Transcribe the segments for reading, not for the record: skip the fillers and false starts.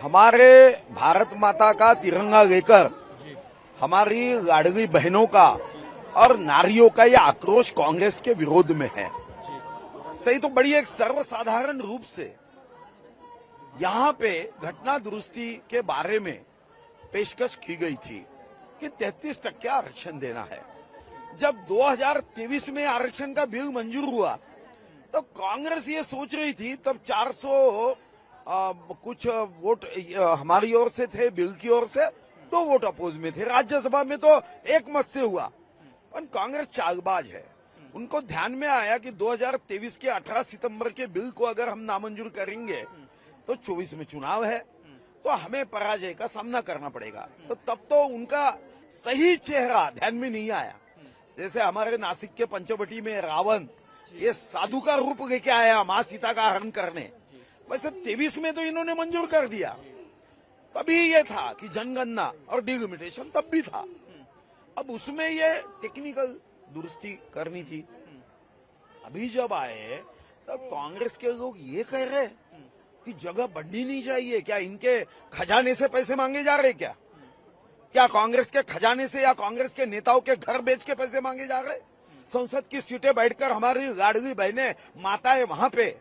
हमारे भारत माता का तिरंगा लेकर हमारी लाडली बहनों का और नारियों का यह आक्रोश कांग्रेस के विरोध में है। सही तो बड़ी एक सर्वसाधारण रूप से यहाँ पे घटना दुरुस्ती के बारे में पेशकश की गई थी कि 33% आरक्षण देना है। जब 2023 में आरक्षण का बिल मंजूर हुआ तो कांग्रेस ये सोच रही थी, तब 400 कुछ वोट हमारी ओर से थे, बिल की ओर से 2 वोट अपोज में थे। राज्यसभा में तो एक मत से हुआ। पर कांग्रेस चालबाज है। उनको ध्यान में आया कि 2023 के 18 सितंबर के बिल को अगर हम नामंजूर करेंगे तो 24 में चुनाव है, तो हमें पराजय का सामना करना पड़ेगा। तो तब तो उनका सही चेहरा ध्यान में नहीं आया। जैसे हमारे नासिक के पंचवटी में रावण ये साधु का रूप लेके आया मां सीता का हरण करने, वैसे 23 में तो इन्होंने मंजूर कर दिया। तभी ये था कि जनगणना और डिलिमिटेशन तब भी था। अब उसमें ये टेक्निकल दुरुस्ती करनी थी। अभी जब आए तब कांग्रेस के लोग ये कह रहे कि जगह बढ़नी नहीं चाहिए। क्या इनके खजाने से पैसे मांगे जा रहे? क्या कांग्रेस के खजाने से या कांग्रेस के नेताओं के घर बेच के पैसे मांगे जा रहे? संसद की सीटें बैठकर हमारी लाडली बहनें माताएं वहां पे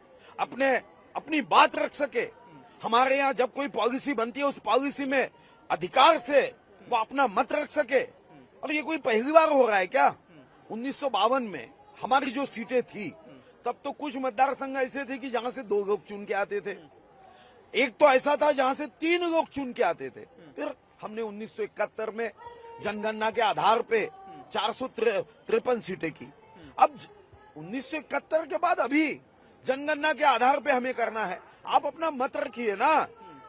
अपनी बात रख सके। हमारे यहाँ जब कोई पॉलिसी बनती है उस पॉलिसी में अधिकार से वो अपना मत रख सके। और ये कोई पहली बार हो रहा है क्या? 1952 में हमारी जो सीटें थी तब तो कुछ मतदार संघ ऐसे थे कि जहां से 2 लोग चुन के आते थे। एक तो ऐसा था जहां से 3 लोग चुन के आते थे। फिर हमने 1971 में जनगणना के आधार पे 453 सीटें की। अब 1971 के बाद अभी जनगणना के आधार पे हमें करना है। आप अपना मत रखिए ना।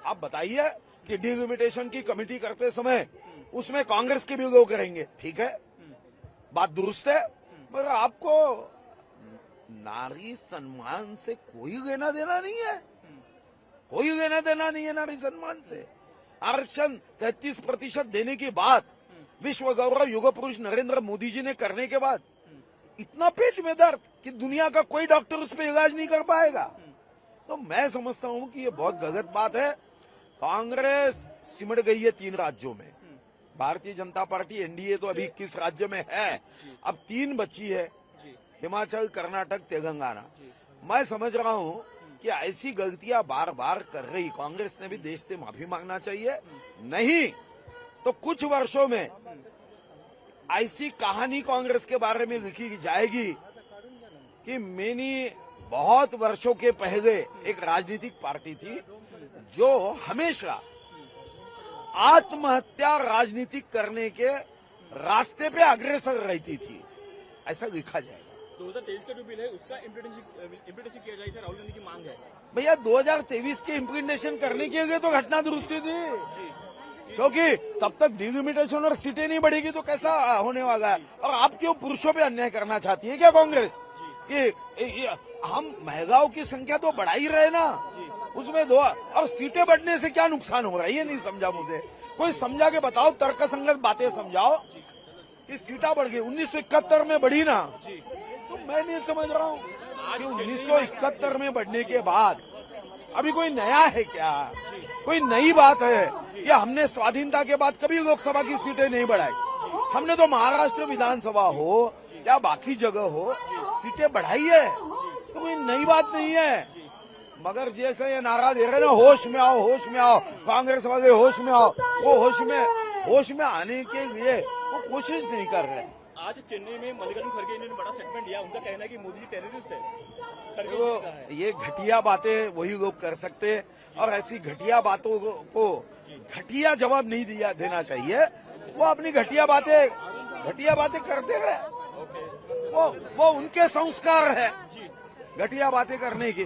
आप बताइए कि डिलिमिटेशन की कमेटी करते समय उसमें कांग्रेस के भी लोग करेंगे, ठीक है, बात दुरुस्त है, मगर आपको नारी सम्मान से कोई लेना देना नहीं है। कोई लेना देना नहीं है नारी सम्मान से। आरक्षण 33% देने के बाद, विश्व गौरव युग पुरुष नरेंद्र मोदी जी ने करने के बाद इतना पेट में दर्द कि दुनिया का कोई डॉक्टर उस पर इलाज नहीं कर पाएगा। तो मैं समझता हूं कि ये बहुत गलत बात है। कांग्रेस सिमट गई है 3 राज्यों में। भारतीय जनता पार्टी एनडीए तो अभी 21 राज्य में है, अब 3 बची है, हिमाचल, कर्नाटक, तेलंगाना। मैं समझ रहा हूं कि ऐसी गलतियां बार बार कर रही कांग्रेस ने भी देश से माफी मांगना चाहिए। नहीं तो कुछ वर्षों में ऐसी कहानी कांग्रेस के बारे में लिखी जाएगी कि मैंने बहुत वर्षों के पहले एक राजनीतिक पार्टी थी जो हमेशा आत्महत्या राजनीतिक करने के रास्ते पे अग्रसर रहती थी, ऐसा लिखा जाएगा। 2023 का जो बिल है उसका इम्प्लीमेंटेशन किया जाए, राहुल गांधी की मांग है। भैया 2023 के इम्प्लीमेंटेशन करने के लिए तो घटना दुरुस्ती थी, क्योंकि तब तक डिलिमिटेशन और सीटें नहीं बढ़ेगी तो कैसा होने वाला है। और आप क्यों पुरुषों पे अन्याय करना चाहती है क्या कांग्रेस? कि हम महिलाओं की संख्या तो बढ़ा ही रहे ना, उसमें 2 और सीटें बढ़ने से क्या नुकसान हो रहा है ये नहीं समझा मुझे। कोई समझा के बताओ, तर्कसंगत बातें समझाओ कि सीटें बढ़ गई 1971 में बढ़ी ना, तो मैं नहीं समझ रहा हूँ कि 1971 में बढ़ने के बाद अभी कोई नया है क्या? कोई नई बात है कि हमने स्वाधीनता के बाद कभी लोकसभा की सीटें नहीं बढ़ाई। हमने तो महाराष्ट्र विधानसभा हो या बाकी जगह हो सीटें बढ़ाई है, तो कोई नई बात नहीं है। मगर जैसे ये नारा दे रहे ना, होश में आओ, होश में आओ, कांग्रेस वाले होश में आओ, वो होश में आने के लिए वो कोशिश नहीं कर रहे। आज चेन्नई में मल्लिकार्जुन खड़गे ने बड़ा स्टेटमेंट दिया। उनका कहना है कि मोदी जी टेररिस्ट है। तो ये घटिया बातें वही लोग कर सकते, और ऐसी घटिया बातों को घटिया जवाब नहीं देना चाहिए। वो अपनी घटिया बातें करते रहे, वो उनके संस्कार है घटिया बातें करने के।